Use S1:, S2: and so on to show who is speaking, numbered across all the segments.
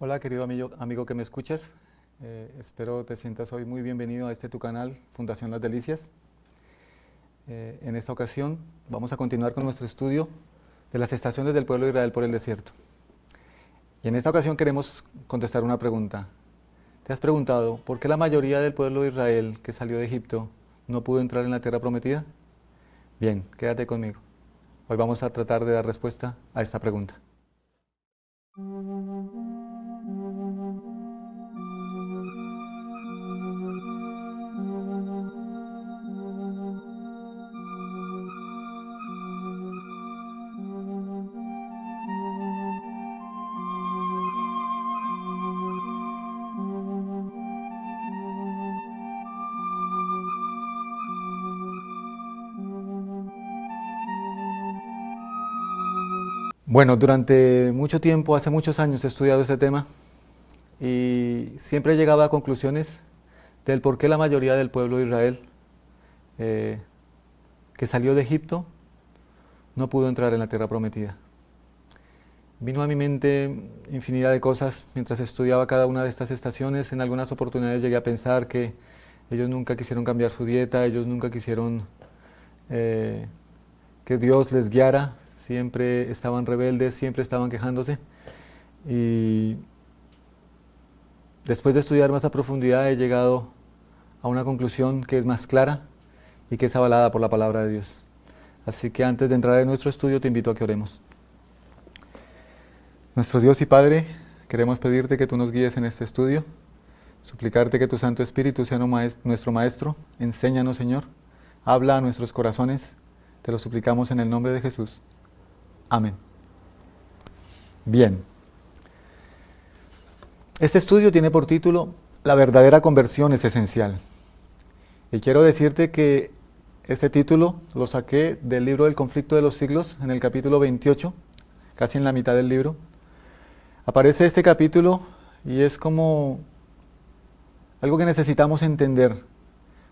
S1: Hola querido amigo que me escuchas, espero te sientas hoy muy bienvenido a este tu canal Fundación Las Delicias. En esta ocasión vamos a continuar con nuestro estudio de las estaciones del pueblo de Israel por el desierto. Y en esta ocasión queremos contestar una pregunta. ¿Te has preguntado por qué la mayoría del pueblo de Israel que salió de Egipto no pudo entrar en la tierra prometida? Bien, quédate conmigo. Hoy vamos a tratar de dar respuesta a esta pregunta. Bueno, durante mucho tiempo, hace muchos años he estudiado este tema y siempre he llegado a conclusiones del por qué la mayoría del pueblo de Israel eh, que salió de Egipto no pudo entrar en la tierra prometida. Vino a mi mente infinidad de cosas mientras estudiaba cada una de estas estaciones. En algunas oportunidades llegué a pensar que ellos nunca quisieron cambiar su dieta, ellos nunca quisieron eh, que Dios les guiara, siempre estaban rebeldes, siempre estaban quejándose. Y después de estudiar más a profundidad he llegado a una conclusión que es más clara y que es avalada por la palabra de Dios. Así que antes de entrar en nuestro estudio te invito a que oremos. Nuestro Dios y Padre, queremos pedirte que tú nos guíes en este estudio, suplicarte que tu Santo Espíritu sea nuestro Maestro. Enséñanos, Señor, habla a nuestros corazones, te lo suplicamos en el nombre de Jesús. Amén. Bien. Este estudio tiene por título La verdadera conversión es esencial. Y quiero decirte que este título lo saqué del libro del conflicto de los siglos, en el capítulo 28, casi en la mitad del libro. Aparece este capítulo y es como algo que necesitamos entender,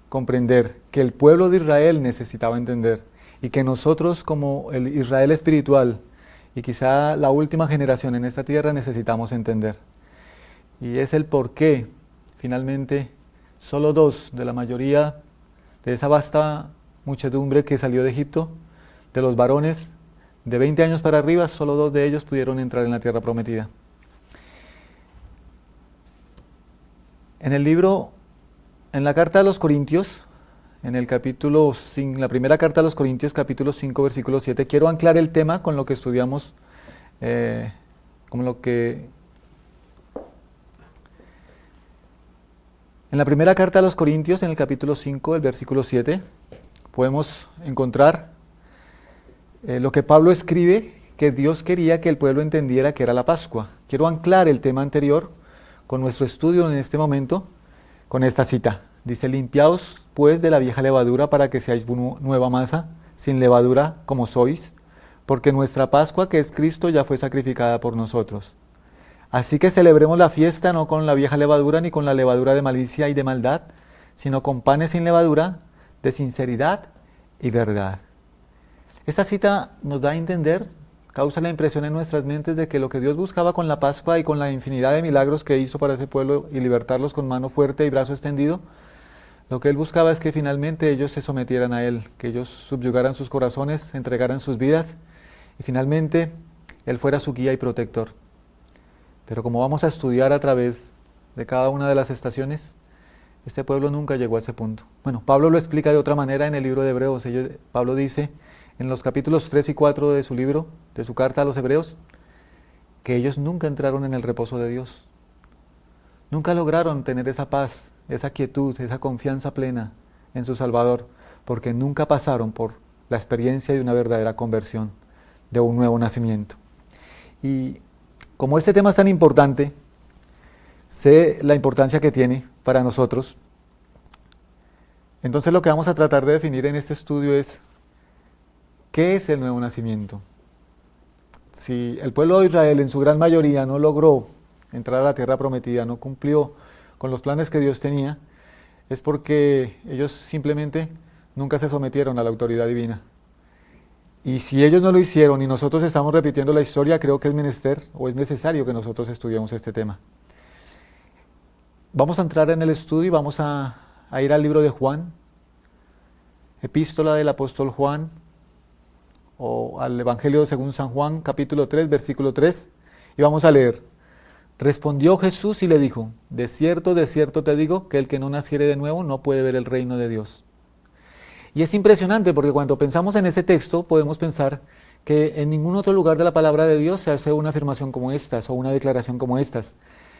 S1: comprender, que el pueblo de Israel necesitaba entender y que nosotros como el Israel espiritual y quizá la última generación en esta tierra necesitamos entender. Y es el por qué finalmente solo dos de la mayoría de esa vasta muchedumbre que salió de Egipto, de los varones de 20 años para arriba, solo dos de ellos pudieron entrar en la tierra prometida. En el libro, en la carta a los Corintios, en el capítulo 5, la primera carta a los Corintios, capítulo 5, versículo 7, quiero anclar el tema con lo que estudiamos, con lo que... En la primera carta a los Corintios, en el capítulo 5, el versículo 7, podemos encontrar lo que Pablo escribe, que Dios quería que el pueblo entendiera que era la Pascua. Quiero anclar el tema anterior con nuestro estudio en este momento, con esta cita. Dice, limpiaos pues de la vieja levadura para que seáis nueva masa, sin levadura como sois, porque nuestra Pascua, que es Cristo, ya fue sacrificada por nosotros. Así que celebremos la fiesta no con la vieja levadura ni con la levadura de malicia y de maldad, sino con panes sin levadura, de sinceridad y verdad. Esta cita nos da a entender, causa la impresión en nuestras mentes de que lo que Dios buscaba con la Pascua y con la infinidad de milagros que hizo para ese pueblo y libertarlos con mano fuerte y brazo extendido, lo que Él buscaba es que finalmente ellos se sometieran a Él, que ellos subyugaran sus corazones, entregaran sus vidas y finalmente Él fuera su guía y protector. Pero como vamos a estudiar a través de cada una de las estaciones, este pueblo nunca llegó a ese punto. Bueno, Pablo lo explica de otra manera en el libro de Hebreos. Pablo dice en los capítulos 3 y 4 de su libro, de su carta a los Hebreos, que ellos nunca entraron en el reposo de Dios. Nunca lograron tener esa paz, esa quietud, esa confianza plena en su Salvador, porque nunca pasaron por la experiencia de una verdadera conversión, de un nuevo nacimiento. Y como este tema es tan importante, sé la importancia que tiene para nosotros. Entonces lo que vamos a tratar de definir en este estudio es ¿qué es el nuevo nacimiento? Si el pueblo de Israel en su gran mayoría no logró entrar a la tierra prometida, no cumplió con los planes que Dios tenía, es porque ellos simplemente nunca se sometieron a la autoridad divina. Y si ellos no lo hicieron y nosotros estamos repitiendo la historia, creo que es menester o es necesario que nosotros estudiemos este tema. Vamos a entrar en el estudio y vamos a ir al libro de Juan, epístola del apóstol Juan, o al Evangelio según San Juan, capítulo 3, versículo 3, y vamos a leer. Respondió Jesús y le dijo, de cierto te digo, que el que no naciere de nuevo no puede ver el reino de Dios. Y es impresionante porque cuando pensamos en ese texto podemos pensar que en ningún otro lugar de la palabra de Dios se hace una afirmación como estas o una declaración como estas.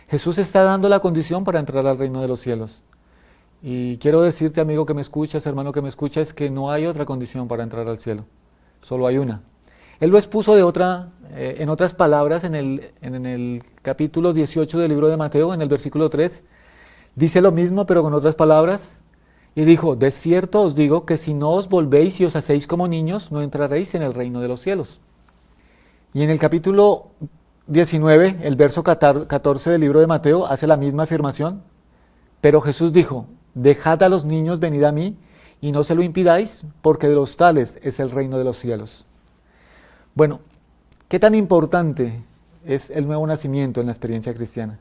S1: Jesús está dando la condición para entrar al reino de los cielos. Y quiero decirte, amigo que me escuchas, hermano que me escuchas, que no hay otra condición para entrar al cielo. Solo hay una. Él lo expuso en otras palabras en el capítulo 18 del libro de Mateo, en el versículo 3. Dice lo mismo, pero con otras palabras. Y dijo, de cierto os digo que si no os volvéis y os hacéis como niños, no entraréis en el reino de los cielos. Y en el capítulo 19, el verso 14 del libro de Mateo, hace la misma afirmación. Pero Jesús dijo, dejad a los niños venid a mí, y no se lo impidáis, porque de los tales es el reino de los cielos. Bueno, ¿qué tan importante es el nuevo nacimiento en la experiencia cristiana?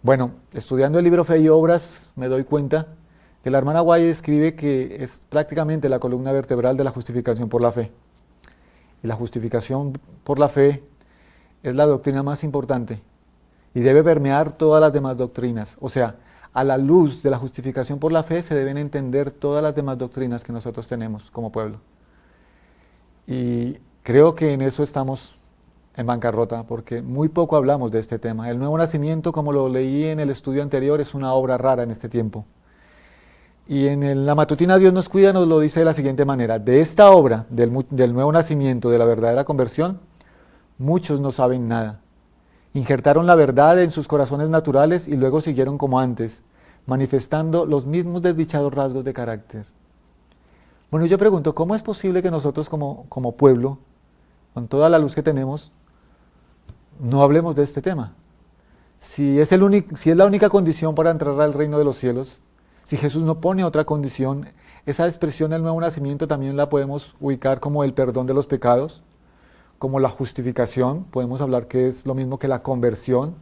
S1: Bueno, estudiando el libro Fe y Obras, me doy cuenta que la hermana White escribe que es prácticamente la columna vertebral de la justificación por la fe. Y la justificación por la fe es la doctrina más importante y debe permear todas las demás doctrinas. O sea, a la luz de la justificación por la fe se deben entender todas las demás doctrinas que nosotros tenemos como pueblo. Y creo que en eso estamos en bancarrota, porque muy poco hablamos de este tema. El nuevo nacimiento, como lo leí en el estudio anterior, es una obra rara en este tiempo. Y en la matutina Dios nos cuida nos lo dice de la siguiente manera. De esta obra, del nuevo nacimiento, de la verdadera conversión, muchos no saben nada. Injertaron la verdad en sus corazones naturales y luego siguieron como antes, manifestando los mismos desdichados rasgos de carácter. Bueno, yo pregunto, ¿cómo es posible que nosotros como pueblo, con toda la luz que tenemos, no hablemos de este tema? Si es la única condición para entrar al reino de los cielos, si Jesús no pone otra condición, esa expresión del nuevo nacimiento también la podemos ubicar como el perdón de los pecados, como la justificación, podemos hablar que es lo mismo que la conversión,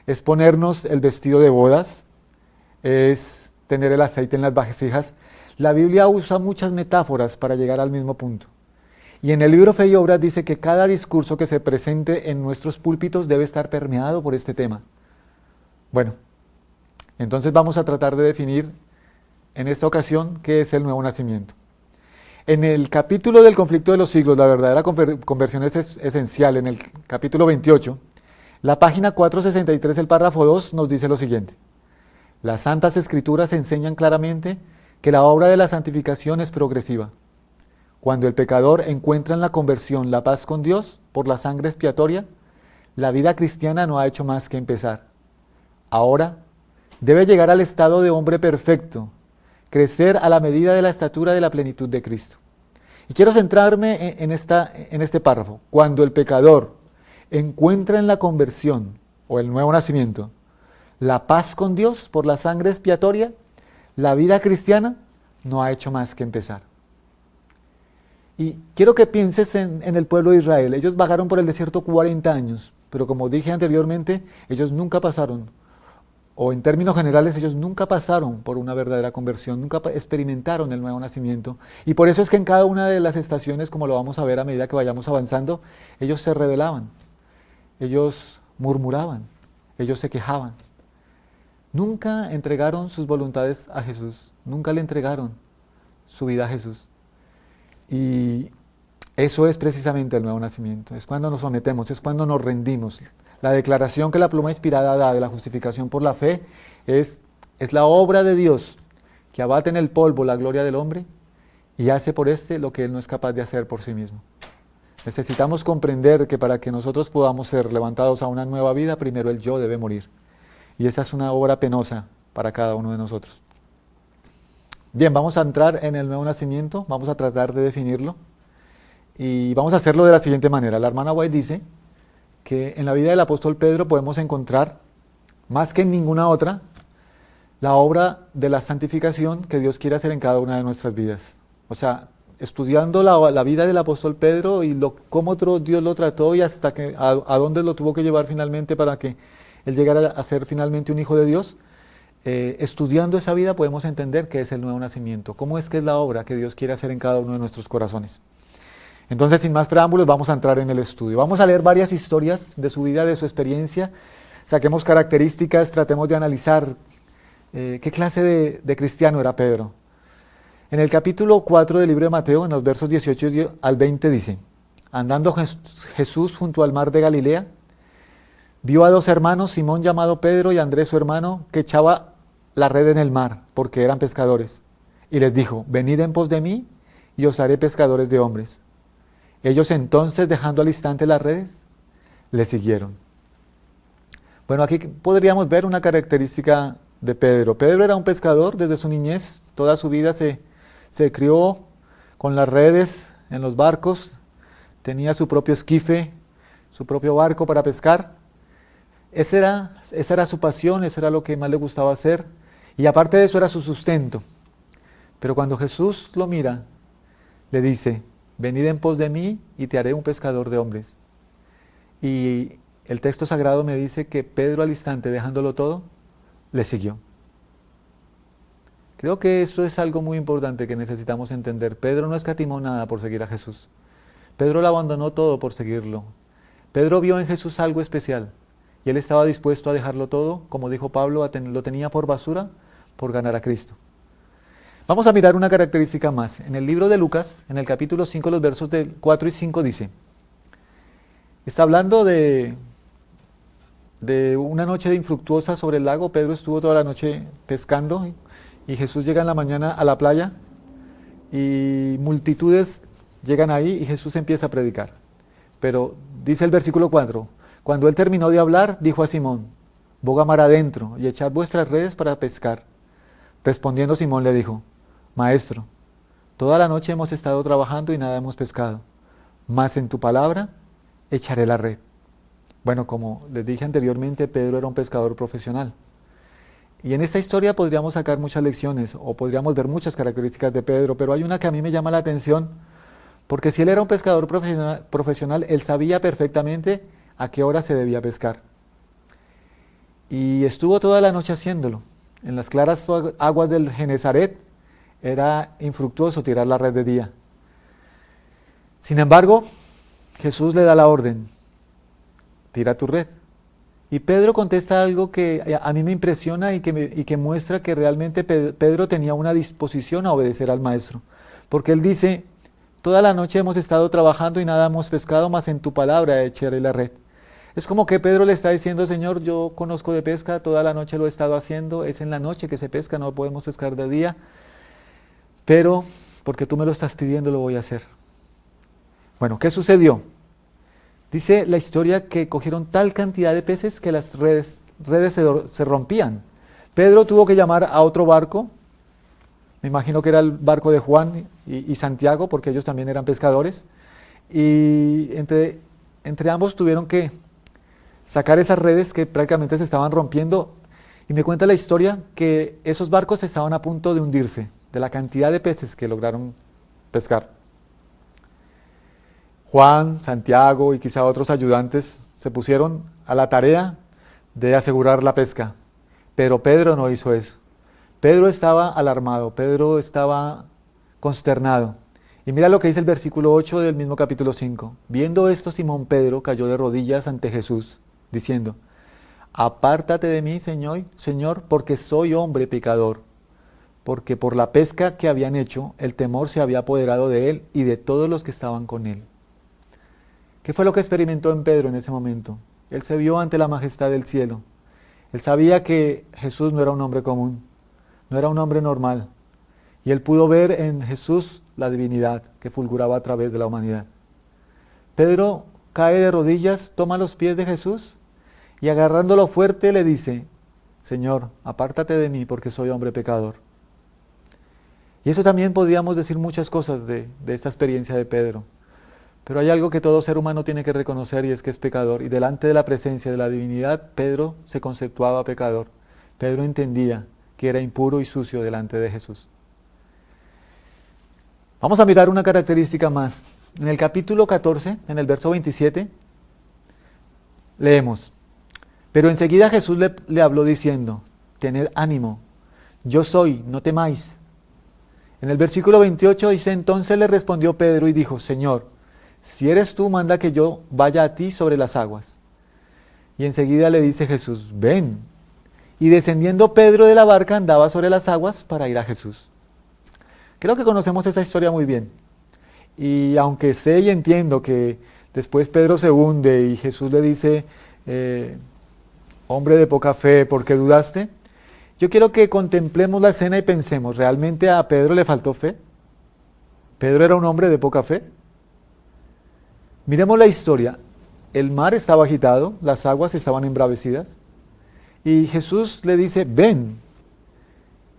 S1: es ponernos el vestido de bodas, es tener el aceite en las vasijas. La Biblia usa muchas metáforas para llegar al mismo punto. Y en el libro Fe y Obras dice que cada discurso que se presente en nuestros púlpitos debe estar permeado por este tema. Bueno, entonces vamos a tratar de definir en esta ocasión qué es el nuevo nacimiento. En el capítulo del conflicto de los siglos, la verdadera conversión es esencial, en el capítulo 28, la página 463, el párrafo 2, nos dice lo siguiente. Las Santas Escrituras enseñan claramente que la obra de la santificación es progresiva. Cuando el pecador encuentra en la conversión la paz con Dios por la sangre expiatoria, la vida cristiana no ha hecho más que empezar. Ahora, debe llegar al estado de hombre perfecto, crecer a la medida de la estatura de la plenitud de Cristo. Y quiero centrarme en este párrafo. Cuando el pecador encuentra en la conversión o el nuevo nacimiento la paz con Dios por la sangre expiatoria, la vida cristiana no ha hecho más que empezar. Y quiero que pienses en el pueblo de Israel. Ellos vagaron por el desierto 40 años, pero como dije anteriormente, ellos nunca pasaron, o en términos generales, ellos nunca pasaron por una verdadera conversión, nunca experimentaron el nuevo nacimiento. Y por eso es que en cada una de las estaciones, como lo vamos a ver a medida que vayamos avanzando, ellos se rebelaban, ellos murmuraban, ellos se quejaban. Nunca entregaron sus voluntades a Jesús, nunca le entregaron su vida a Jesús. Y eso es precisamente el nuevo nacimiento, es cuando nos sometemos, es cuando nos rendimos. La declaración que la pluma inspirada da de la justificación por la fe es la obra de Dios que abate en el polvo la gloria del hombre y hace por éste lo que él no es capaz de hacer por sí mismo. Necesitamos comprender que para que nosotros podamos ser levantados a una nueva vida, primero el yo debe morir. Y esa es una obra penosa para cada uno de nosotros. Bien, vamos a entrar en el nuevo nacimiento, vamos a tratar de definirlo y vamos a hacerlo de la siguiente manera. La hermana White dice que en la vida del apóstol Pedro podemos encontrar, más que en ninguna otra, la obra de la santificación que Dios quiere hacer en cada una de nuestras vidas. O sea, estudiando la vida del apóstol Pedro y cómo Dios lo trató y hasta a dónde lo tuvo que llevar finalmente para que él llegara a ser finalmente un hijo de Dios, estudiando esa vida podemos entender qué es el nuevo nacimiento, cómo es que es la obra que Dios quiere hacer en cada uno de nuestros corazones. Entonces, sin más preámbulos, vamos a entrar en el estudio. Vamos a leer varias historias de su vida, de su experiencia, saquemos características, tratemos de analizar qué clase de cristiano era Pedro. En el capítulo 4 del libro de Mateo, en los versos 18 al 20 dice: andando Jesús junto al mar de Galilea, vio a dos hermanos, Simón llamado Pedro y Andrés su hermano, que echaba la red en el mar, porque eran pescadores. Y les dijo: venid en pos de mí, y os haré pescadores de hombres. Ellos entonces, dejando al instante las redes, le siguieron. Bueno, aquí podríamos ver una característica de Pedro. Pedro era un pescador desde su niñez, toda su vida se crió con las redes en los barcos, tenía su propio esquife, su propio barco para pescar. Esa era su pasión, eso era lo que más le gustaba hacer, y aparte de eso era su sustento. Pero cuando Jesús lo mira, le dice: venid en pos de mí y te haré un pescador de hombres. Y el texto sagrado me dice que Pedro al instante, dejándolo todo, le siguió. Creo que esto es algo muy importante que necesitamos entender. Pedro no escatimó nada por seguir a Jesús. Pedro lo abandonó todo por seguirlo. Pedro vio en Jesús algo especial y él estaba dispuesto a dejarlo todo, como dijo Pablo, lo tenía por basura por ganar a Cristo. Vamos a mirar una característica más. En el libro de Lucas, en el capítulo 5, los versos del 4 y 5 dice, está hablando de una noche infructuosa sobre el lago. Pedro estuvo toda la noche pescando y Jesús llega en la mañana a la playa y multitudes llegan ahí y Jesús empieza a predicar. Pero dice el versículo 4, cuando él terminó de hablar, dijo a Simón: boga mar adentro y echad vuestras redes para pescar. Respondiendo Simón le dijo: Maestro, toda la noche hemos estado trabajando y nada hemos pescado, mas en tu palabra echaré la red. Bueno, como les dije anteriormente, Pedro era un pescador profesional. Y en esta historia podríamos sacar muchas lecciones o podríamos ver muchas características de Pedro, pero hay una que a mí me llama la atención, porque si él era un pescador profesional, él sabía perfectamente a qué hora se debía pescar. Y estuvo toda la noche haciéndolo. En las claras aguas del Genesaret era infructuoso tirar la red de día. Sin embargo, Jesús le da la orden: tira tu red. Y Pedro contesta algo que a mí me impresiona y que muestra que realmente Pedro tenía una disposición a obedecer al maestro. Porque él dice: toda la noche hemos estado trabajando y nada hemos pescado, mas en tu palabra echaré la red. Es como que Pedro le está diciendo: Señor, yo conozco de pesca, toda la noche lo he estado haciendo, es en la noche que se pesca, no podemos pescar de día, pero porque tú me lo estás pidiendo lo voy a hacer. Bueno, ¿qué sucedió? Dice la historia que cogieron tal cantidad de peces que las redes se rompían. Pedro tuvo que llamar a otro barco, me imagino que era el barco de Juan y Santiago, porque ellos también eran pescadores, y entre ambos tuvieron que sacar esas redes que prácticamente se estaban rompiendo. Y me cuenta la historia que esos barcos estaban a punto de hundirse, de la cantidad de peces que lograron pescar. Juan, Santiago y quizá otros ayudantes se pusieron a la tarea de asegurar la pesca, pero Pedro no hizo eso. Pedro estaba alarmado, Pedro estaba consternado. Y mira lo que dice el versículo 8 del mismo capítulo 5. Viendo esto, Simón Pedro cayó de rodillas ante Jesús, diciendo: apártate de mí, Señor, porque soy hombre pecador. Porque por la pesca que habían hecho, el temor se había apoderado de él y de todos los que estaban con él. ¿Qué fue lo que experimentó en Pedro en ese momento? Él se vio ante la majestad del cielo. Él sabía que Jesús no era un hombre común, no era un hombre normal. Y él pudo ver en Jesús la divinidad que fulguraba a través de la humanidad. Pedro cae de rodillas, toma los pies de Jesús y agarrándolo fuerte le dice: Señor, apártate de mí porque soy hombre pecador. Y eso también podríamos decir muchas cosas de esta experiencia de Pedro. Pero hay algo que todo ser humano tiene que reconocer y es que es pecador. Y delante de la presencia de la divinidad, Pedro se conceptuaba pecador. Pedro entendía que era impuro y sucio delante de Jesús. Vamos a mirar una característica más. En el capítulo 14, en el verso 27, leemos: pero enseguida Jesús le habló diciendo: tened ánimo, yo soy, no temáis. En el versículo 28 dice: entonces le respondió Pedro y dijo: Señor, si eres tú, manda que yo vaya a ti sobre las aguas. Y enseguida le dice Jesús: ven. Y descendiendo Pedro de la barca, andaba sobre las aguas para ir a Jesús. Creo que conocemos esa historia muy bien. Y aunque sé y entiendo que después Pedro se hunde y Jesús le dice: hombre de poca fe, ¿por qué dudaste? Yo quiero que contemplemos la escena y pensemos, ¿realmente a Pedro le faltó fe? ¿Pedro era un hombre de poca fe? Miremos la historia. El mar estaba agitado, las aguas estaban embravecidas, y Jesús le dice: ven.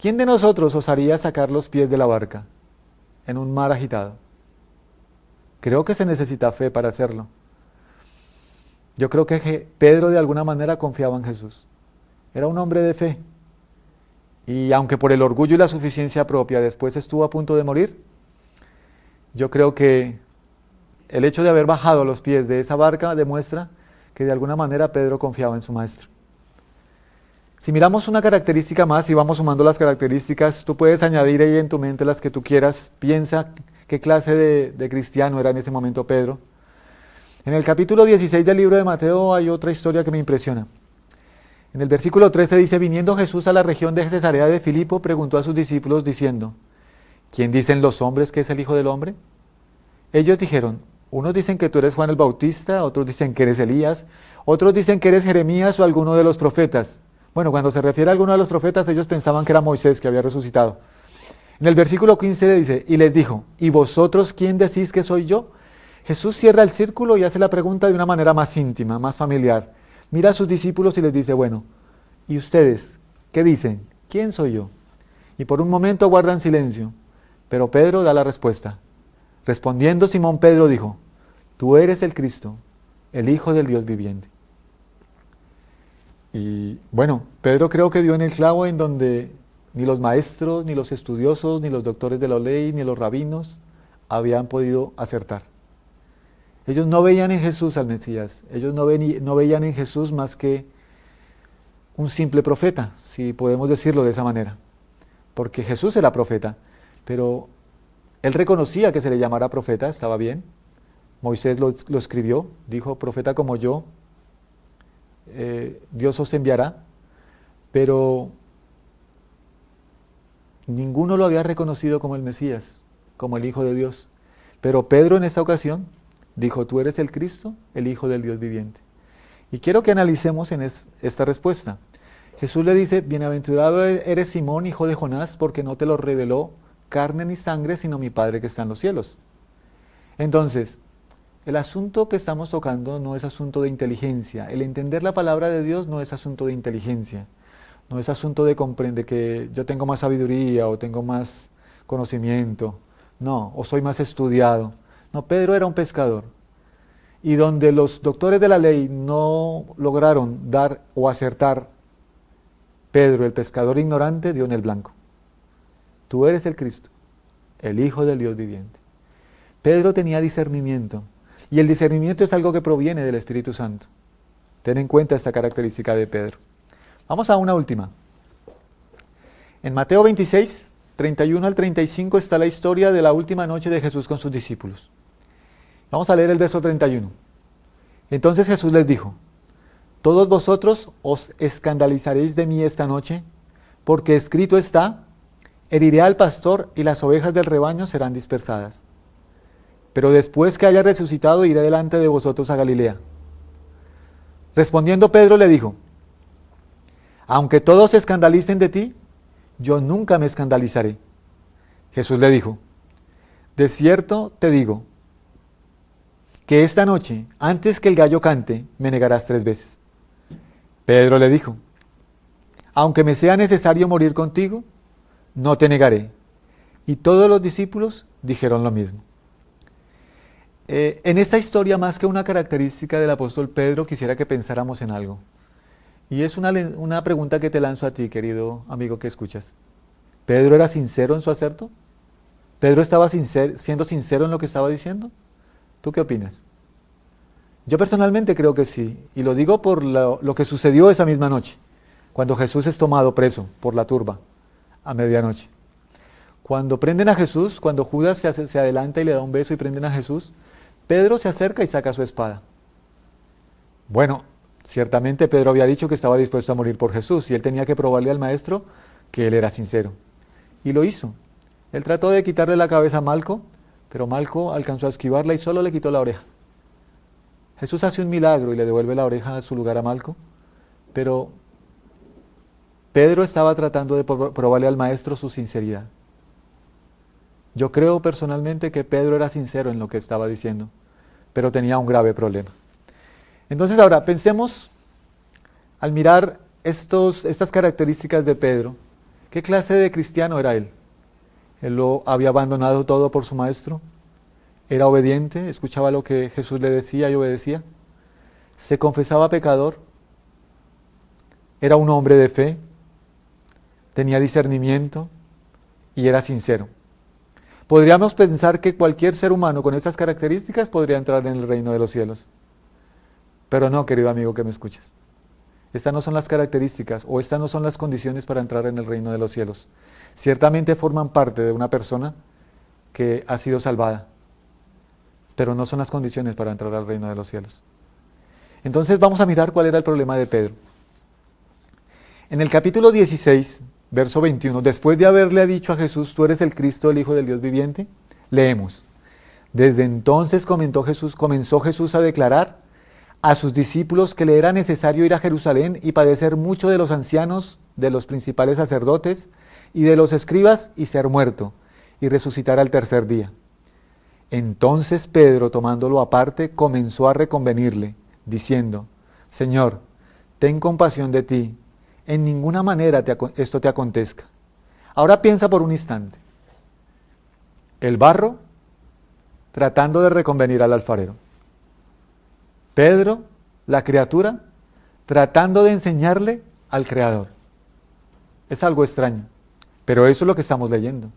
S1: ¿Quién de nosotros osaría sacar los pies de la barca en un mar agitado? Creo que se necesita fe para hacerlo. Yo creo que Pedro de alguna manera confiaba en Jesús. Era un hombre de fe. Y aunque por el orgullo y la suficiencia propia después estuvo a punto de morir, yo creo que el hecho de haber bajado los pies de esa barca demuestra que de alguna manera Pedro confiaba en su maestro. Si miramos una característica más y vamos sumando las características, tú puedes añadir ahí en tu mente las que tú quieras. Piensa qué clase de cristiano era en ese momento Pedro. En el capítulo 16 del libro de Mateo hay otra historia que me impresiona. En el versículo 13 dice: viniendo Jesús a la región de Cesarea de Filipo, preguntó a sus discípulos diciendo: ¿quién dicen los hombres que es el Hijo del Hombre? Ellos dijeron: unos dicen que tú eres Juan el Bautista, otros dicen que eres Elías, otros dicen que eres Jeremías o alguno de los profetas. Bueno, cuando se refiere a alguno de los profetas, ellos pensaban que era Moisés que había resucitado. En el versículo 15 le dice: y les dijo: ¿y vosotros quién decís que soy yo? Jesús cierra el círculo y hace la pregunta de una manera más íntima, más familiar. Mira a sus discípulos y les dice: bueno, ¿y ustedes qué dicen? ¿Quién soy yo? Y por un momento guardan silencio, pero Pedro da la respuesta. Respondiendo Simón Pedro dijo: tú eres el Cristo, el Hijo del Dios viviente. Y bueno, Pedro creo que dio en el clavo en donde ni los maestros, ni los estudiosos, ni los doctores de la ley, ni los rabinos habían podido acertar. Ellos no veían en Jesús al Mesías, ellos no veían en Jesús más que un simple profeta, si podemos decirlo de esa manera, porque Jesús era profeta, pero él reconocía que se le llamara profeta, estaba bien. Moisés lo escribió, dijo: profeta como yo, Dios os enviará, pero ninguno lo había reconocido como el Mesías, como el Hijo de Dios. Pero Pedro en esta ocasión dijo: tú eres el Cristo, el Hijo del Dios viviente. Y quiero que analicemos en esta respuesta. Jesús le dice: bienaventurado eres Simón, hijo de Jonás, porque no te lo reveló carne ni sangre, sino mi Padre que está en los cielos. Entonces, el asunto que estamos tocando no es asunto de inteligencia. El entender la palabra de Dios no es asunto de inteligencia. No es asunto de comprender que yo tengo más sabiduría o tengo más conocimiento. No, o soy más estudiado. No, Pedro era un pescador. Y donde los doctores de la ley no lograron dar o acertar, Pedro, el pescador ignorante, dio en el blanco. Tú eres el Cristo, el Hijo del Dios viviente. Pedro tenía discernimiento. Y el discernimiento es algo que proviene del Espíritu Santo. Ten en cuenta esta característica de Pedro. Vamos a una última. En Mateo 26, 31 al 35 está la historia de la última noche de Jesús con sus discípulos. Vamos a leer el verso 31. Entonces Jesús les dijo: todos vosotros os escandalizaréis de mí esta noche, porque escrito está: heriré al pastor y las ovejas del rebaño serán dispersadas. Pero después que haya resucitado iré delante de vosotros a Galilea. Respondiendo Pedro le dijo: aunque todos se escandalicen de ti, yo nunca me escandalizaré. Jesús le dijo: de cierto te digo, que esta noche, antes que el gallo cante, me negarás 3 veces. Pedro le dijo: aunque me sea necesario morir contigo, no te negaré. Y todos los discípulos dijeron lo mismo. En esta historia, más que una característica del apóstol Pedro, quisiera que pensáramos en algo. Y es una pregunta que te lanzo a ti, querido amigo que escuchas. ¿Pedro era sincero en su acerto? ¿Pedro estaba siendo sincero en lo que estaba diciendo? ¿Tú qué opinas? Yo personalmente creo que sí, y lo digo por lo que sucedió esa misma noche, cuando Jesús es tomado preso por la turba a medianoche. Cuando prenden a Jesús, cuando Judas se adelanta y le da un beso y prenden a Jesús, Pedro se acerca y saca su espada. Bueno, ciertamente Pedro había dicho que estaba dispuesto a morir por Jesús y él tenía que probarle al maestro que él era sincero. Y lo hizo. Él trató de quitarle la cabeza a Malco, pero Malco alcanzó a esquivarla y solo le quitó la oreja. Jesús hace un milagro y le devuelve la oreja a su lugar a Malco, pero Pedro estaba tratando de probarle al maestro su sinceridad. Yo creo personalmente que Pedro era sincero en lo que estaba diciendo, pero tenía un grave problema. Entonces ahora pensemos, al mirar estas características de Pedro, ¿qué clase de cristiano era él? Él lo había abandonado todo por su maestro, era obediente, escuchaba lo que Jesús le decía y obedecía, se confesaba pecador, era un hombre de fe, tenía discernimiento y era sincero. Podríamos pensar que cualquier ser humano con estas características podría entrar en el reino de los cielos. Pero no, querido amigo que me escuchas. Estas no son las características o estas no son las condiciones para entrar en el reino de los cielos. Ciertamente forman parte de una persona que ha sido salvada, pero no son las condiciones para entrar al reino de los cielos. Entonces vamos a mirar cuál era el problema de Pedro. En el capítulo 16, verso 21, después de haberle dicho a Jesús, tú eres el Cristo, el Hijo del Dios viviente, leemos, desde entonces comenzó Jesús a declarar a sus discípulos que le era necesario ir a Jerusalén y padecer mucho de los ancianos, de los principales sacerdotes y de los escribas y ser muerto y resucitar al tercer día. Entonces Pedro, tomándolo aparte, comenzó a reconvenirle, diciendo, Señor, ten compasión de ti, en ninguna manera esto te acontezca. Ahora piensa por un instante. El barro tratando de reconvenir al alfarero. Pedro, la criatura, tratando de enseñarle al Creador. Es algo extraño, pero eso es lo que estamos leyendo.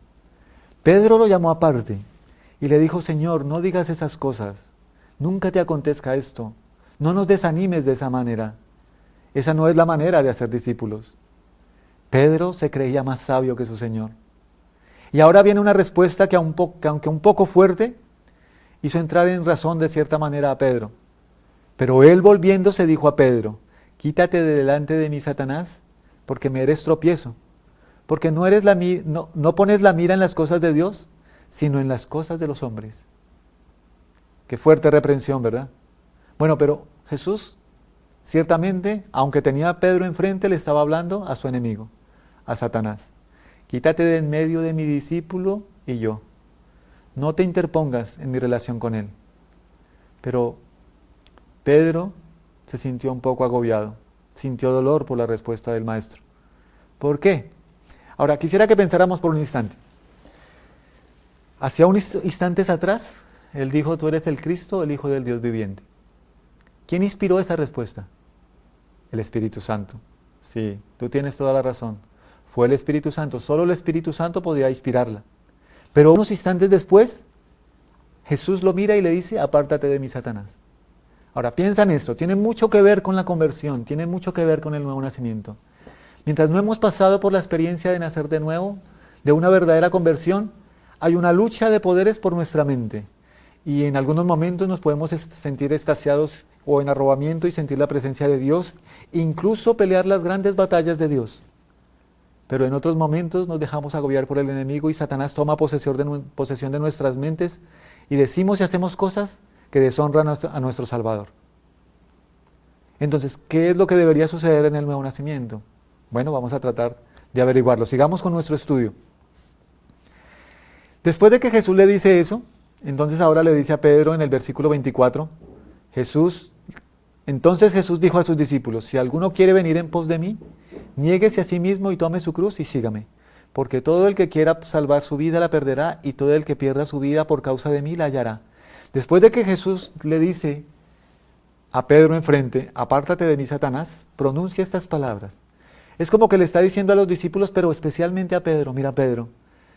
S1: Pedro lo llamó aparte y le dijo, Señor, no digas esas cosas, nunca te acontezca esto, no nos desanimes de esa manera. Esa no es la manera de hacer discípulos. Pedro se creía más sabio que su Señor. Y ahora viene una respuesta que aunque un poco fuerte, hizo entrar en razón de cierta manera a Pedro. Pero él volviéndose dijo a Pedro, quítate de delante de mí, Satanás, porque me eres tropiezo, porque no pones la mira en las cosas de Dios, sino en las cosas de los hombres. Qué fuerte reprensión, ¿verdad? Bueno, pero Jesús, ciertamente, aunque tenía a Pedro enfrente, le estaba hablando a su enemigo, a Satanás. Quítate de en medio de mi discípulo y yo. No te interpongas en mi relación con él. Pero Pedro se sintió un poco agobiado, sintió dolor por la respuesta del maestro. ¿Por qué? Ahora, quisiera que pensáramos por un instante. Hacia unos instantes atrás, él dijo, tú eres el Cristo, el Hijo del Dios viviente. ¿Quién inspiró esa respuesta? El Espíritu Santo. Sí, tú tienes toda la razón. Fue el Espíritu Santo, solo el Espíritu Santo podía inspirarla. Pero unos instantes después, Jesús lo mira y le dice, apártate de mí, Satanás. Ahora, piensa en esto, tiene mucho que ver con la conversión, tiene mucho que ver con el nuevo nacimiento. Mientras no hemos pasado por la experiencia de nacer de nuevo, de una verdadera conversión, hay una lucha de poderes por nuestra mente. Y en algunos momentos nos podemos sentir extasiados o en arrobamiento y sentir la presencia de Dios, incluso pelear las grandes batallas de Dios. Pero en otros momentos nos dejamos agobiar por el enemigo y Satanás toma posesión de nuestras mentes y decimos y hacemos cosas que deshonran a nuestro Salvador. Entonces, ¿qué es lo que debería suceder en el nuevo nacimiento? Bueno, vamos a tratar de averiguarlo. Sigamos con nuestro estudio. Después de que Jesús le dice eso, entonces ahora le dice a Pedro en el versículo 24, entonces Jesús dijo a sus discípulos, si alguno quiere venir en pos de mí, niéguese a sí mismo y tome su cruz y sígame. Porque todo el que quiera salvar su vida la perderá, y todo el que pierda su vida por causa de mí la hallará. Después de que Jesús le dice a Pedro enfrente, apártate de mí, Satanás, pronuncia estas palabras. Es como que le está diciendo a los discípulos, pero especialmente a Pedro, mira Pedro,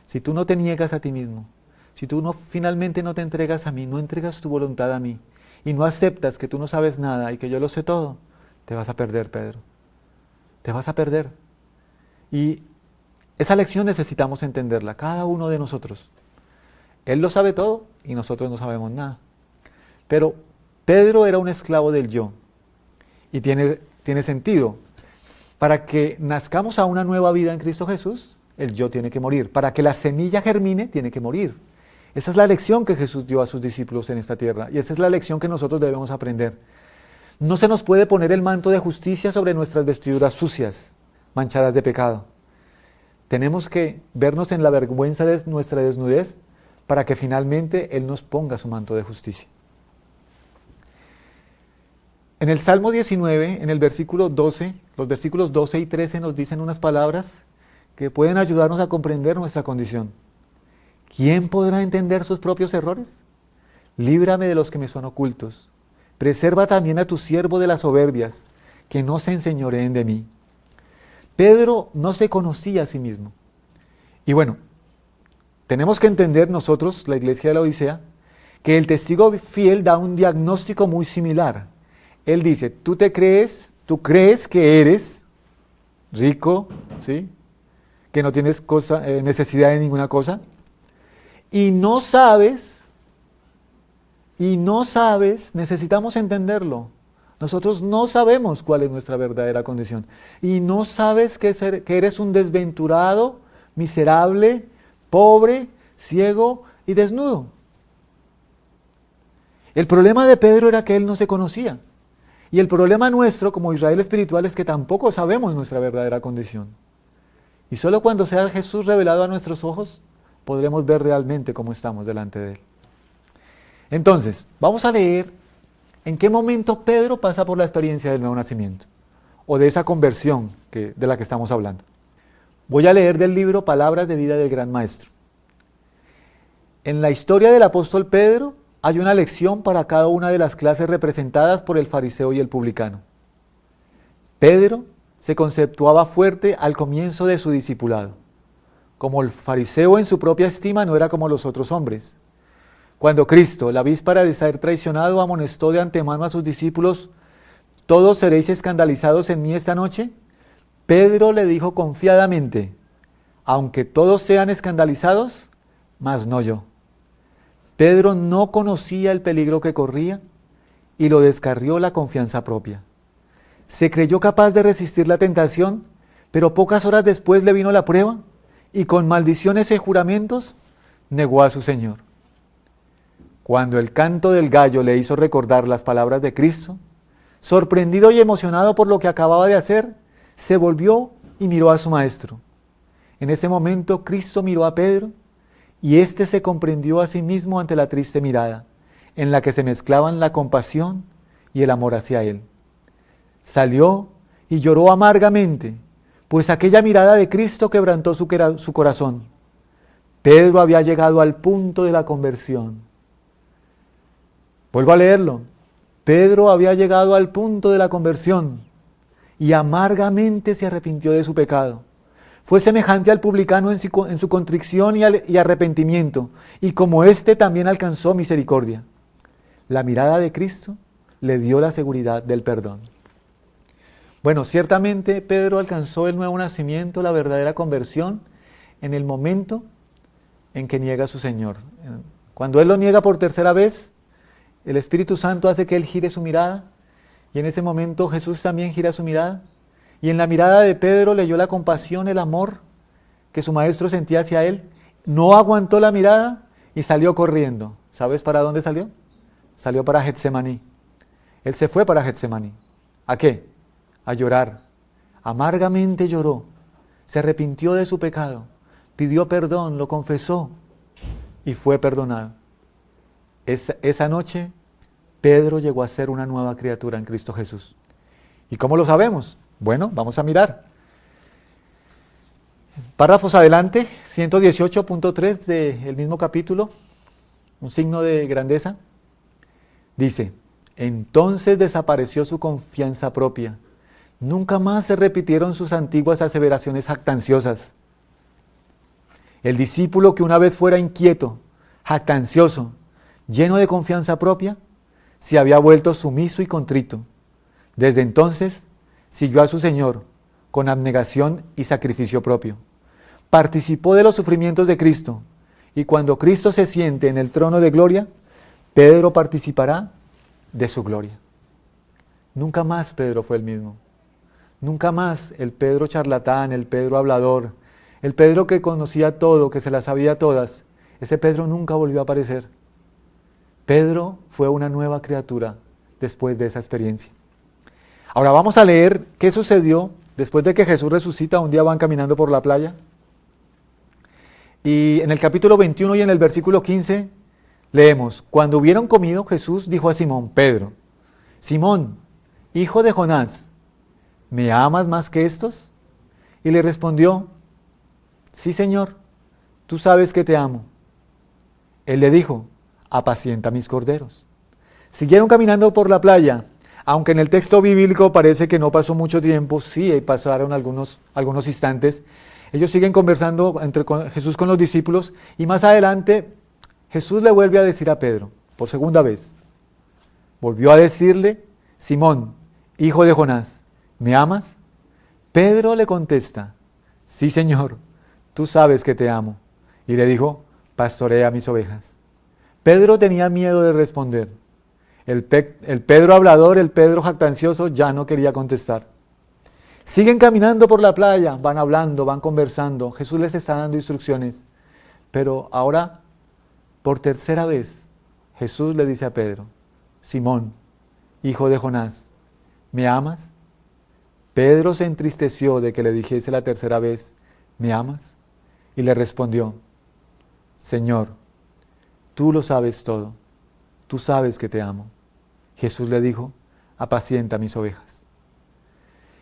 S1: si tú no te niegas a ti mismo, si tú finalmente no te entregas a mí, no entregas tu voluntad a mí, y no aceptas que tú no sabes nada y que yo lo sé todo, te vas a perder, Pedro. Te vas a perder. Y esa lección necesitamos entenderla, cada uno de nosotros. Él lo sabe todo y nosotros no sabemos nada. Pero Pedro era un esclavo del yo. Y tiene sentido. Para que nazcamos a una nueva vida en Cristo Jesús, el yo tiene que morir. Para que la semilla germine, tiene que morir. Esa es la lección que Jesús dio a sus discípulos en esta tierra. Y esa es la lección que nosotros debemos aprender. No se nos puede poner el manto de justicia sobre nuestras vestiduras sucias, manchadas de pecado. Tenemos que vernos en la vergüenza de nuestra desnudez para que finalmente Él nos ponga su manto de justicia. En el Salmo 19, en el versículo 12, los versículos 12 y 13 nos dicen unas palabras que pueden ayudarnos a comprender nuestra condición. ¿Quién podrá entender sus propios errores? Líbrame de los que me son ocultos. Preserva también a tu siervo de las soberbias, que no se enseñoreen de mí. Pedro no se conocía a sí mismo. Y bueno, tenemos que entender nosotros, la iglesia de la Odisea, que el testigo fiel da un diagnóstico muy similar. Él dice, tú crees que eres rico, ¿sí? Que no tienes necesidad de ninguna cosa, y no sabes, necesitamos entenderlo. Nosotros no sabemos cuál es nuestra verdadera condición. Y no sabes que eres un desventurado, miserable, pobre, ciego y desnudo. El problema de Pedro era que él no se conocía. Y el problema nuestro como Israel espiritual es que tampoco sabemos nuestra verdadera condición. Y solo cuando sea Jesús revelado a nuestros ojos, podremos ver realmente cómo estamos delante de Él. Entonces, vamos a leer en qué momento Pedro pasa por la experiencia del nuevo nacimiento, o de esa conversión de la que estamos hablando. Voy a leer del libro Palabras de vida del Gran Maestro. En la historia del apóstol Pedro hay una lección para cada una de las clases representadas por el fariseo y el publicano. Pedro se conceptuaba fuerte al comienzo de su discipulado. Como el fariseo en su propia estima no era como los otros hombres. Cuando Cristo, la víspera de ser traicionado, amonestó de antemano a sus discípulos, ¿todos seréis escandalizados en mí esta noche? Pedro le dijo confiadamente, aunque todos sean escandalizados, mas no yo. Pedro no conocía el peligro que corría y lo descarrió la confianza propia. Se creyó capaz de resistir la tentación, pero pocas horas después le vino la prueba y con maldiciones y juramentos negó a su Señor. Cuando el canto del gallo le hizo recordar las palabras de Cristo, sorprendido y emocionado por lo que acababa de hacer, se volvió y miró a su maestro. En ese momento Cristo miró a Pedro y éste se comprendió a sí mismo ante la triste mirada, en la que se mezclaban la compasión y el amor hacia él. Salió y lloró amargamente, pues aquella mirada de Cristo quebrantó su corazón. Pedro había llegado al punto de la conversión. Vuelvo a leerlo. Pedro había llegado al punto de la conversión y amargamente se arrepintió de su pecado. Fue semejante al publicano en su contrición y arrepentimiento, y como éste también alcanzó misericordia. La mirada de Cristo le dio la seguridad del perdón. Bueno, ciertamente Pedro alcanzó el nuevo nacimiento, la verdadera conversión, en el momento en que niega a su Señor. Cuando él lo niega por tercera vez, el Espíritu Santo hace que él gire su mirada, y en ese momento Jesús también gira su mirada, y en la mirada de Pedro leyó la compasión, el amor que su maestro sentía hacia él. No aguantó la mirada y salió corriendo. ¿Sabes para dónde salió? Salió para Getsemaní. Él se fue para Getsemaní. ¿A qué? A llorar. Amargamente lloró. Se arrepintió de su pecado. Pidió perdón, lo confesó y fue perdonado. Esa noche Pedro llegó a ser una nueva criatura en Cristo Jesús. ¿Y cómo lo sabemos? Bueno, vamos a mirar. Párrafos adelante, 118.3 del mismo capítulo, un signo de grandeza. Dice, entonces desapareció su confianza propia. Nunca más se repitieron sus antiguas aseveraciones jactanciosas. El discípulo que una vez fuera inquieto, jactancioso, lleno de confianza propia, se había vuelto sumiso y contrito. Desde entonces siguió a su Señor con abnegación y sacrificio propio. Participó de los sufrimientos de Cristo, y cuando Cristo se siente en el trono de gloria, Pedro participará de su gloria. Nunca más Pedro fue el mismo. Nunca más el Pedro charlatán, el Pedro hablador, el Pedro que conocía todo, que se las sabía todas, ese Pedro nunca volvió a aparecer. Pedro fue una nueva criatura después de esa experiencia. Ahora vamos a leer qué sucedió después de que Jesús resucita. Un día van caminando por la playa y en el capítulo 21 y en el versículo 15 leemos: cuando hubieron comido, Jesús dijo a Simón Pedro: Simón, hijo de Jonás, ¿me amas más que estos? Y le respondió: sí, Señor, tú sabes que te amo. Él le dijo: apacienta mis corderos. Siguieron caminando por la playa, aunque en el texto bíblico parece que no pasó mucho tiempo, sí pasaron algunos instantes. Ellos siguen conversando Jesús con los discípulos, y más adelante Jesús le vuelve a decir a Pedro, por segunda vez, volvió a decirle: Simón, hijo de Jonás, ¿me amas? Pedro le contesta: sí, Señor, tú sabes que te amo. Y le dijo: pastorea mis ovejas. Pedro tenía miedo de responder. El Pedro hablador, el Pedro jactancioso, ya no quería contestar. Siguen caminando por la playa, van hablando, van conversando. Jesús les está dando instrucciones. Pero ahora, por tercera vez, Jesús le dice a Pedro: Simón, hijo de Jonás, ¿me amas? Pedro se entristeció de que le dijese la tercera vez: ¿me amas? Y le respondió: Señor, tú lo sabes todo, tú sabes que te amo. Jesús le dijo: apacienta mis ovejas.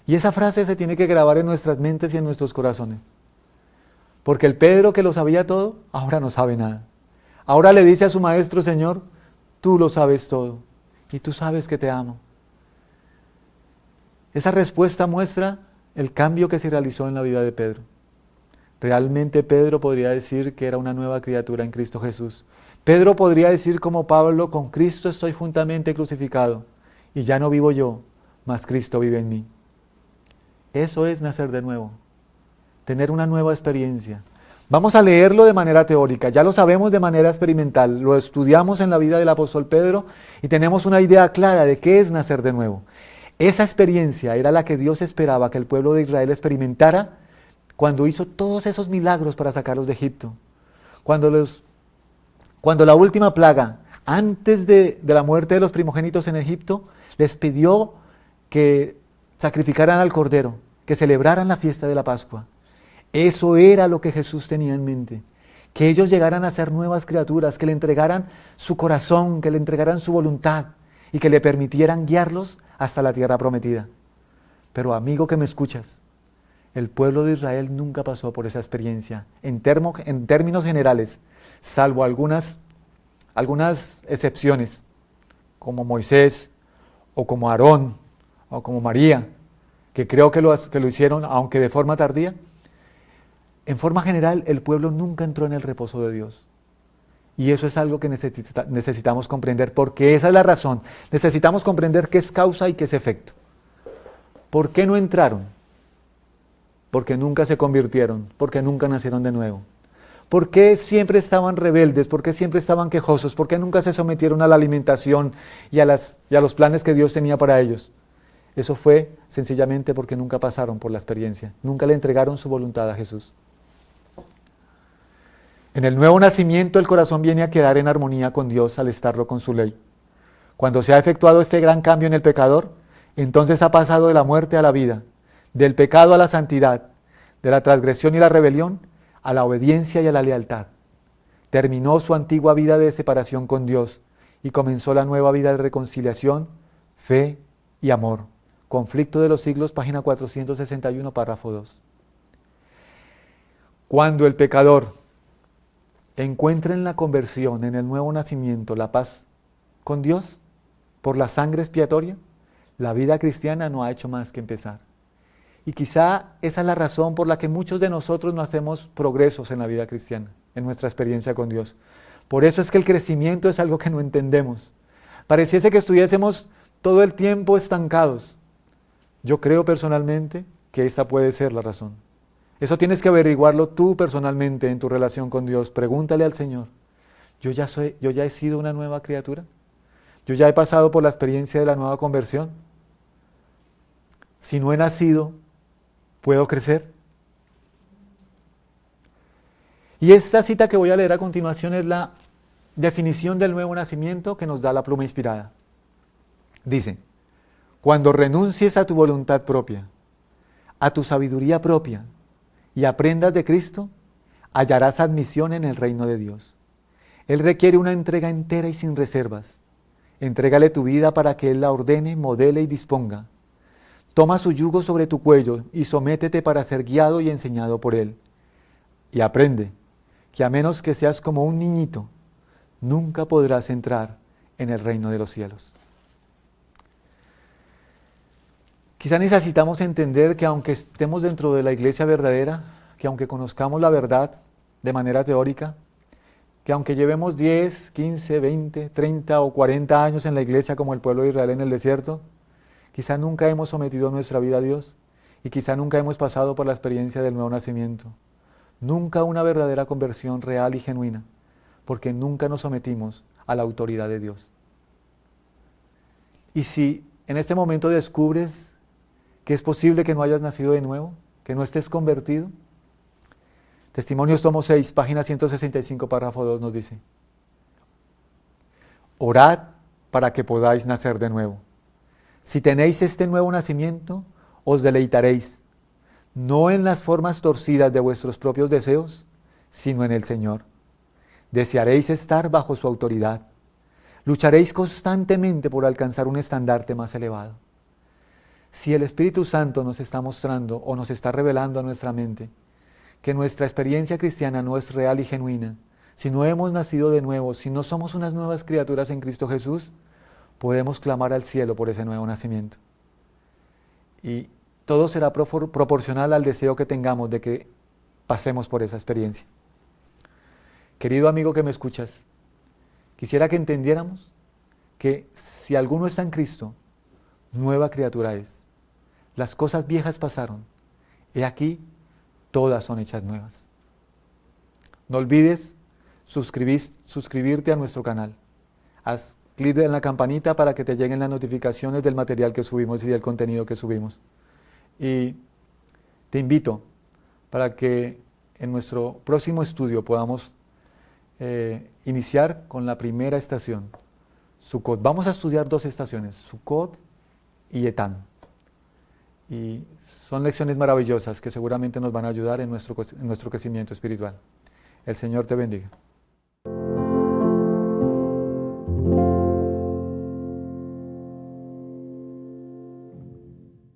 S1: Y esa frase se tiene que grabar en nuestras mentes y en nuestros corazones. Porque el Pedro que lo sabía todo, ahora no sabe nada. Ahora le dice a su maestro: Señor, tú lo sabes todo y tú sabes que te amo. Esa respuesta muestra el cambio que se realizó en la vida de Pedro. Realmente Pedro podría decir que era una nueva criatura en Cristo Jesús. Pedro podría decir como Pablo: con Cristo estoy juntamente crucificado, y ya no vivo yo, mas Cristo vive en mí. Eso es nacer de nuevo, tener una nueva experiencia. Vamos a leerlo de manera teórica, ya lo sabemos de manera experimental, lo estudiamos en la vida del apóstol Pedro y tenemos una idea clara de qué es nacer de nuevo. Esa experiencia era la que Dios esperaba que el pueblo de Israel experimentara cuando hizo todos esos milagros para sacarlos de Egipto. Cuando la última plaga, antes de la muerte de los primogénitos en Egipto, les pidió que sacrificaran al cordero, que celebraran la fiesta de la Pascua. Eso era lo que Jesús tenía en mente, que ellos llegaran a ser nuevas criaturas, que le entregaran su corazón, que le entregaran su voluntad y que le permitieran guiarlos hasta la tierra prometida. Pero amigo que me escuchas, el pueblo de Israel nunca pasó por esa experiencia, en términos generales, salvo algunas excepciones, como Moisés, o como Aarón, o como María, que creo que lo hicieron, aunque de forma tardía. En forma general, el pueblo nunca entró en el reposo de Dios. Y eso es algo que necesitamos comprender, porque esa es la razón. Necesitamos comprender qué es causa y qué es efecto. ¿Por qué no entraron? Porque nunca se convirtieron, porque nunca nacieron de nuevo. ¿Por qué siempre estaban rebeldes? ¿Por qué siempre estaban quejosos? ¿Por qué nunca se sometieron a la alimentación y a los planes que Dios tenía para ellos? Eso fue sencillamente porque nunca pasaron por la experiencia, nunca le entregaron su voluntad a Jesús. En el nuevo nacimiento el corazón viene a quedar en armonía con Dios al estarlo con su ley. Cuando se ha efectuado este gran cambio en el pecador, entonces ha pasado de la muerte a la vida, del pecado a la santidad, de la transgresión y la rebelión a la obediencia y a la lealtad. Terminó su antigua vida de separación con Dios y comenzó la nueva vida de reconciliación, fe y amor. Conflicto de los siglos, página 461, párrafo 2. Cuando el pecador encuentra en la conversión, en el nuevo nacimiento, la paz con Dios, por la sangre expiatoria, la vida cristiana no ha hecho más que empezar. Y quizá esa es la razón por la que muchos de nosotros no hacemos progresos en la vida cristiana, en nuestra experiencia con Dios. Por eso es que el crecimiento es algo que no entendemos. Pareciese que estuviésemos todo el tiempo estancados. Yo creo personalmente que esta puede ser la razón. Eso tienes que averiguarlo tú personalmente en tu relación con Dios. Pregúntale al Señor, ¿yo ya he sido una nueva criatura? ¿Yo ya he pasado por la experiencia de la nueva conversión? Si no he nacido, ¿puedo crecer? Y esta cita que voy a leer a continuación es la definición del nuevo nacimiento que nos da la pluma inspirada. Dice, cuando renuncies a tu voluntad propia, a tu sabiduría propia y aprendas de Cristo, hallarás admisión en el reino de Dios. Él requiere una entrega entera y sin reservas. Entrégale tu vida para que Él la ordene, modele y disponga. Toma su yugo sobre tu cuello y sométete para ser guiado y enseñado por Él. Y aprende que a menos que seas como un niñito, nunca podrás entrar en el reino de los cielos. Quizá necesitamos entender que aunque estemos dentro de la iglesia verdadera, que aunque conozcamos la verdad de manera teórica, que aunque llevemos 10, 15, 20, 30 o 40 años en la iglesia como el pueblo de Israel en el desierto, quizá nunca hemos sometido nuestra vida a Dios y quizá nunca hemos pasado por la experiencia del nuevo nacimiento. Nunca una verdadera conversión real y genuina, porque nunca nos sometimos a la autoridad de Dios. Y si en este momento descubres que es posible que no hayas nacido de nuevo, que no estés convertido, Testimonios tomo 6, página 165, párrafo 2 nos dice: orad para que podáis nacer de nuevo. Si tenéis este nuevo nacimiento, os deleitaréis, no en las formas torcidas de vuestros propios deseos, sino en el Señor. Desearéis estar bajo su autoridad. Lucharéis constantemente por alcanzar un estandarte más elevado. Si el Espíritu Santo nos está mostrando o nos está revelando a nuestra mente que nuestra experiencia cristiana no es real y genuina, si no hemos nacido de nuevo, si no somos unas nuevas criaturas en Cristo Jesús, podemos clamar al cielo por ese nuevo nacimiento. Y todo será proporcional al deseo que tengamos de que pasemos por esa experiencia. Querido amigo que me escuchas, quisiera que entendiéramos que si alguno está en Cristo, nueva criatura es. Las cosas viejas pasaron, he aquí, todas son hechas nuevas. No olvides suscribirte a nuestro canal. Haz clic en la campanita para que te lleguen las notificaciones del material que subimos y del contenido que subimos. Y te invito para que en nuestro próximo estudio podamos iniciar con la primera estación, Sukkot. Vamos a estudiar 2 estaciones, Sukkot y Etán. Y son lecciones maravillosas que seguramente nos van a ayudar en nuestro crecimiento espiritual. El Señor te bendiga.